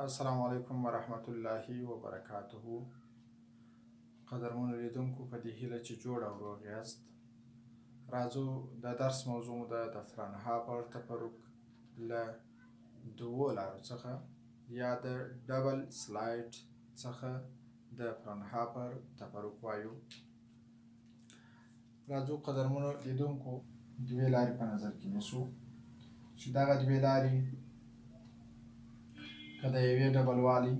السلام علیکم ورحمت الله وبرکاته. قدرمنو لیدونکو، په دې هیله چې جوړ او روغ یاست، راځو د درس موضوع ده د فرانهافر تفرق له دوو لارو څخه یا د ډبل سلایډ څخه د فرانهافر تفرق وایو. راځو قدرمنو لیدونکو دوې لارې په نظر کې نیسو چې دغه دوې لارې که د یوې ډبل والي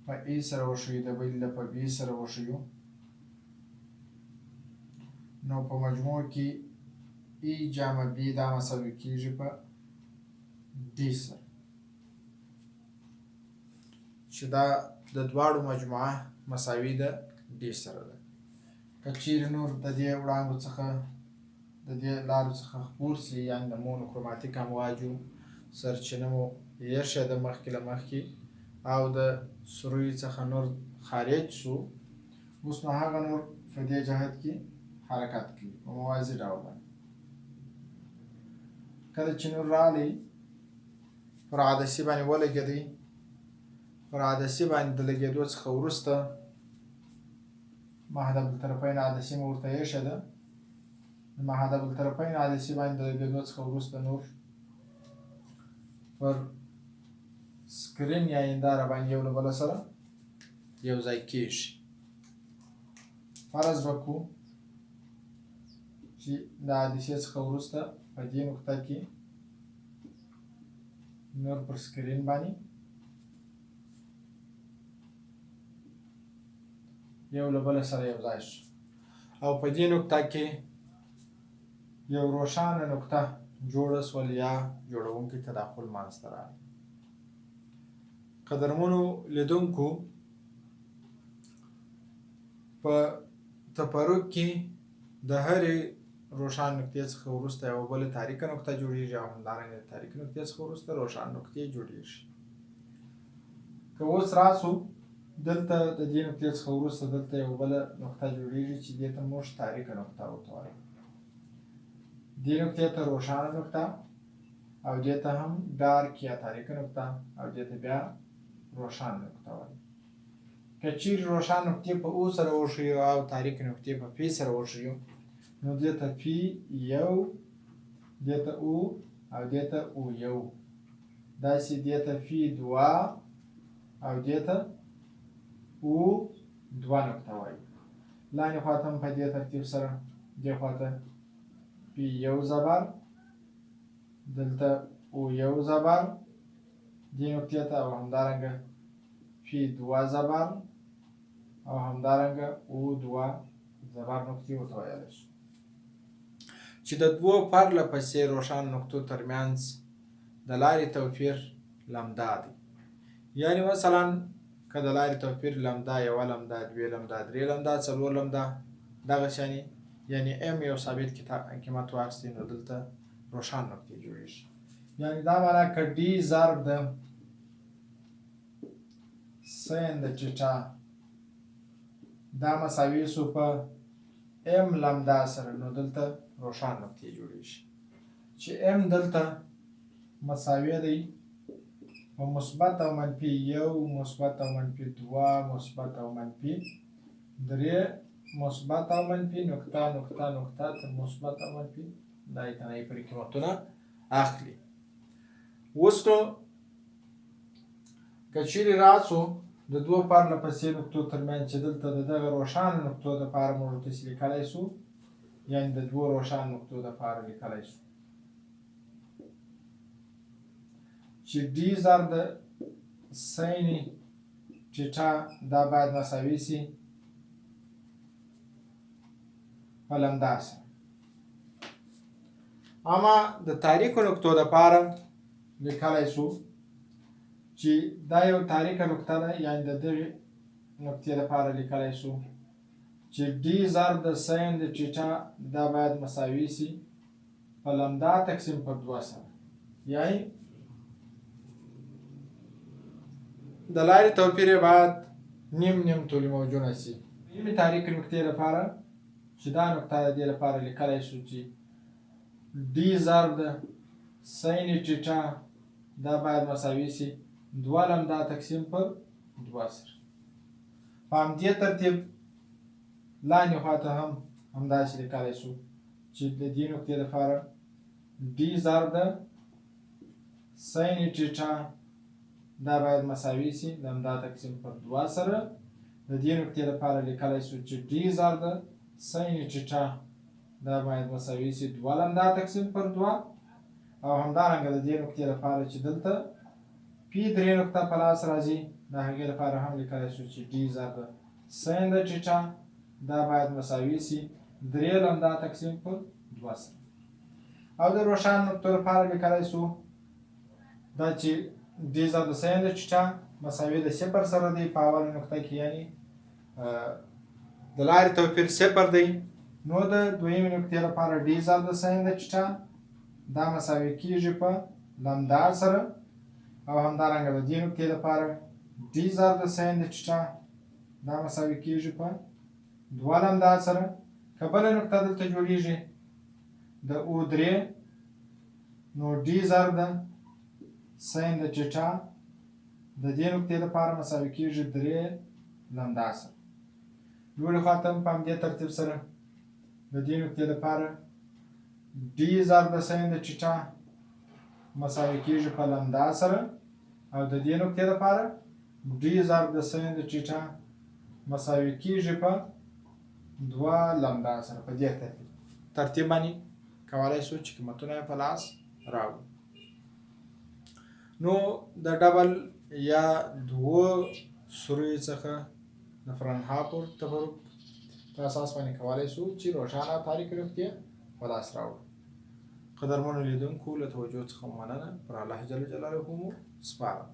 په ای سره وښیو د بلې په بي سره وښیو، نو په مجموع کې ای جمع بي دا مساوي کېږي په ډي سره، چې دا د دواړو مجموعه مساوي د ډي سره ده. که چیرې نور د دې وړانګو څخه د دې لارو څخه خپور سي، یعنې د مونوکروماتیک امواجو سرچینه مو ایښې ده مخکې له مخکې او د سروي څخه نور خارج سو، اوس نو هغه نور په دې جهت کې حرکت کوي په موازي ډول باندې. کله چې نور راغلی پر عدسي باندې ولګېدی، پر عدسي باندې د لګېدو څخه وروسته محدب الطرفین عدسي مو ورته ایښې ده. محدب الطرفین عدسي باندې د لګېدو څخه وروسته نور پر سکرین یا هنداره باندې یو له بله سره یو ځای کېږي. فرض وکړو چې د عدسې څخه وروسته په دې نقطه کې نور پر سکرین باندې یو له بله سره یو ځای شو او په دې نقطه کې یو روښانه نقطه جوړه سول یا جوړونکي تداخل منځته راغی. قدرمنو لیدونکو، په تفرق کې د هرې روښانه نقطې څخه وروسته یوه بله تاریکه نقطه جوړېږي او همدارنګه د تاریکې نقطې څخه وروسته روښانه نقطې جوړېږي. که اوس راسو دلته د دې نقطې څخه وروسته دلته یوه بله نقطه جوړېږي چې دې ته موږ تاریکه نقطه ورته وایو. دې نقطې ته روښانه نقطه او دې ته هم ډارک یا تاریکه نقطه او دې ته بیا روښانه نقطه وایي. که چیرې روښانه نقطې په او سره وښیو او تاریکې نقطې په پی سره وښیو، نو دې ته پی یو، دې ته او او دې ته او یو، داسې دې ته پی دوه او دې ته او دوه نقطه وایي. لاندې خوا ته هم په دې ترتیب سره دې خوا ته پی یو زبر، دلته او یو زبر دې نقطې ته، او همدارنګه پی دوه زبر او همدارنګه او دوه زبر نقطې ورته ویلی شو، چې د دوو پرله پسې روښانه نقطو ترمنځ د لارې توپیر لمدا دی. یعنې مثلا که د لارې توپیر لمدا یوه لمدا، دوې لمدا، درې لمدا، څلور لمدا دغه شانې، یعنې ام یو ثابت قیمت واخیستې، نو دلته روښانه نقطې جوړېږي. یعنې دا معنا که ډي ضرب د سین د ټیټا دا مساوي سو په ام لمدا سره، نو دلته روښانه نقطې جوړېږي. چې ام دلته مساوي دی په مثبت او منفي یو، مثبت او منفي دوه، مثبت او منفي درې، مثبت او منفي نقطه نقطه نقطه تر مثبت او منفي دا اتنایي پورې قیمتونه اخلي. اوس نو که چیرې راسو د دوو پرله پسې نقطو ترمنځ چې دلته د دغه روښانه نقطو دپاره موږ ورته لیکلی سو، یعنې د دوو روښانه نقطو دپاره لیکلی سو چې ډي ضرب د سین ټیټا دا باید مساوي سي په لمدا سره. اما د تاریکو نقطو دپاره لیکلی سو چې دا یو تاریکه نقطه ده، یعنې د دغې نقطې دپاره لیکلی سو چې ډي ضرب د سین د ټیټا دا باید مساوي سي په لمدا تقسیم پر دوه سره، یعنې د لارې توپیر یې باید نیم نیم طولي موجونه سي. نیمې تاریکې نقطې لپاره چې دا نقطه د دې لپاره لیکلی شو چې ډي ضرب د سین ټیټا دا باید مساوي سي 2 لمدا تقسیم پر 2 سره. په همدې ترتیب لاندې خواته هم همداسې لیکلی شو چې د دې نقطې لپاره ډي ضرب د سین ټیټا دا باید مساوي سي لمدا تقسیم پر 2 سره. د دې نقطې لپاره لیکلی شو چې ډي ضرب د سین ټیټا دا باید مساوي سي 2 لمدا تقسیم پر 2 او همدارنګه د دې نقطې لپاره چې دلته پی 3 نقطه په لاس راځي د هغې لپاره هم لیکلی شو چې ډي ضرب سین د ټیټا دا باید مساوي سي 3 لمدا تقسیم پر 2 سره. او د روښانه نقطو لپاره لیکلی شو دا چې ډي ضرب سین د ټیټا مساوي د 0 سره دی په اوله نقطه کې، یعنی د لارې توپیر 0 دی. نو د دویمې نقطې لپاره ډي ضرب د سین د ټیټا دا مساوي کیږي په لمدا سره او همدارنګه د دې نقطې لپاره ډي ضرب د سین د ټیټا دا مساوي کیږي په 2 لمدا سره. که بله نقطه دلته جوړیږي د O3 نو ډي ضرب د سین د ټیټا د دې نقطې لپاره مساوي کیږي 3 لمدا سره. لوړې خواته هم په همدې ترتیب سره د دې نقطې لپاره ډي ضرب د سین د ټیټا مساوي کیږي په لمدا سره او د دې نقطې لپاره ډي ضرب د سین د ټیټا مساوي کیږي په 2 لمدا سره. په دې ترتیب باندې کولی شو چې قیمتونه یې په لاس راوړو. نو د ډبل یا دوو سوریو څخه د فرنهاپور تفرق په اساس باندې کولی شو چې روښانه او تاریکه نقطې په لاس راوړو. قدرمنو لیدونکو له توجه څخه مننه. پر الله جل جلاله مو سپارم.